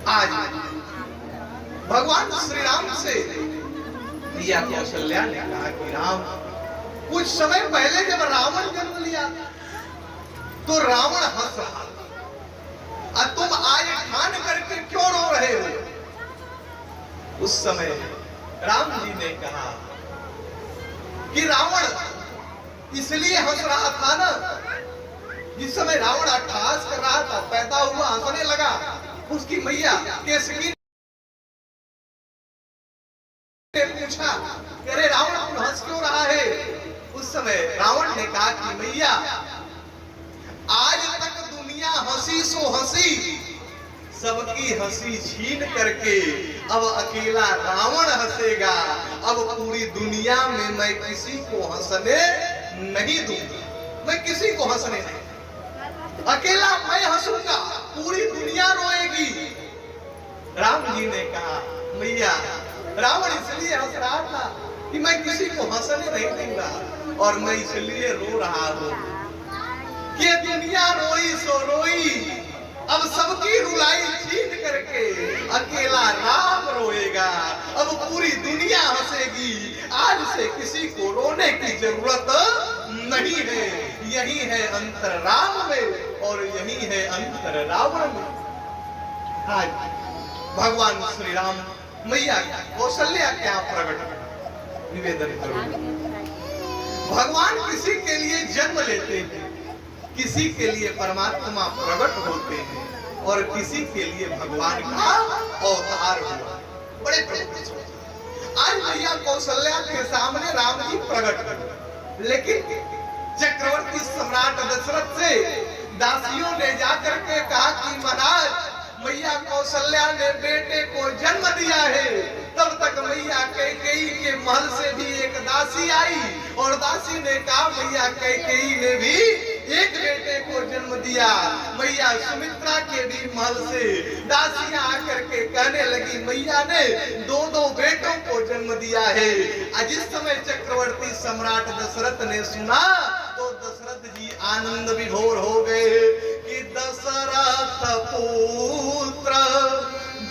आज भगवान श्री राम से मैया कौशल्या ने कहा कि राम, कुछ समय पहले जब रावण जन्म लिया तो रावण हंस रहा था, और तुम आज ठान करके क्यों रो रहे हो? उस समय राम जी ने कहा कि रावण इसलिए हंस रहा था ना, जिस समय रावण अट्टहास कर रहा था, पैदा हुआ हंसने लगा, उसकी मैया केसकी ने पूछा, अरे रावण तू हंस क्यों रहा है? उस समय रावण ने कहा कि मैया, आज तक दुनिया हंसी सो हंसी, सबकी हंसी छीन करके अब अकेला रावण हंसेगा। अब पूरी दुनिया में मैं किसी को हंसने नहीं दूंगा, मैं किसी को हंसने नहीं, अकेला मैं हंसूंगा, पूरी दुनिया रोएगी। राम जी ने कहा मैया, रावण इसलिए हंस रहा था कि मैं किसी को हंसने नहीं दूंगा, और मैं इसलिए रो रहा हूं कि दुनिया रोई सो रोई, अब सबकी रुलाई छीन करके अकेला राम रोएगा। अब पूरी दुनिया हंसेगी, आज से किसी को रोने की जरूरत नहीं है। यही है अंतर राम में और यही है अंतर रावण में। आज भगवान श्री राम मैया कौशल्या क्या प्रकट निवेदन करो। भगवान किसी के लिए जन्म लेते हैं, किसी के लिए परमात्मा प्रकट होते हैं, और किसी के लिए भगवान का अवतार हुआ। बड़े प्रमुख आज मैया कौशल्या के सामने राम जी प्रकट, लेकिन चक्रवर्ती सम्राट दशरथ से दासियों ने जाकर के कहा कि महाराज, मैया कौशल्या ने बेटे को जन्म दिया है। तब तक मैया कैकेयी के महल से भी एक दासी आई, और दासी ने कहा मैया कैकेयी ने भी एक बेटे को जन्म दिया। मैया सुमित्रा के भी महल से दासियां आकर के कहने लगी मैया ने दो बेटों को जन्म दिया है। जिस समय चक्रवर्ती सम्राट दशरथ ने सुना तो दशरथ जी आनंद विभोर हो गए कि दशरथ पुत्र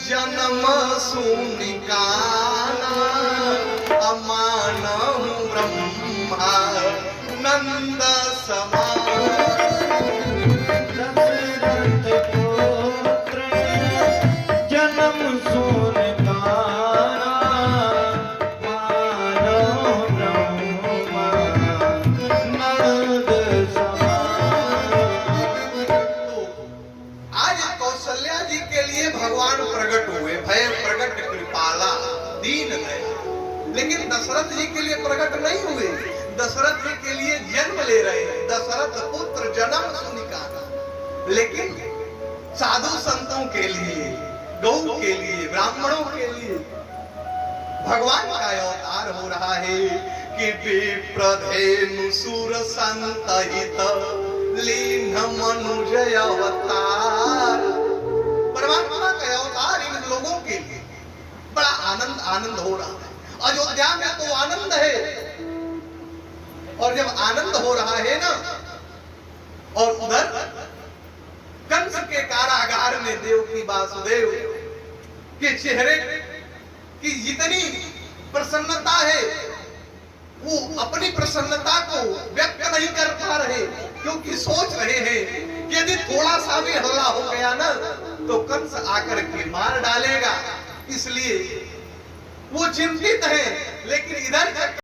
जन्म सुनिकाना, अमानहु ब्रह्मा नंद समान। दशरथ पुत्र जन्म सुनिकाना, मानहु ब्रह्मा नंद समान। आज कौशल्या जी के लिए भगवान प्रकट हुए, भय प्रकट कृपाला दीन दया, लेकिन दशरथ जी के लिए प्रकट नहीं हुए। दशरथ जी के लिए जन्म ले रहे हैं, दशरथ पुत्र जन्म सुनिकाना, लेकिन साधु संतों के लिए, गौ के लिए, ब्राह्मणों के लिए भगवान का अवतार हो रहा है कि विप्रधेनु सुर संतहित लीन मनुजय अवतार। परमात्मा का अवतार इन लोगों के लिए बड़ा आनंद हो रहा है। अयोध्या में तो आनंद है, और जब आनंद हो रहा है ना, और उधर कंस के कारागार में देवकी वासुदेव के चेहरे की जितनी प्रसन्नता है, वो अपनी प्रसन्नता को व्यक्त नहीं कर पा रहे, क्योंकि सोच रहे हैं कि यदि थोड़ा सा भी हल्ला हो गया ना तो कंस आकर के मार डालेगा, इसलिए वो चिंतित है। लेकिन इधर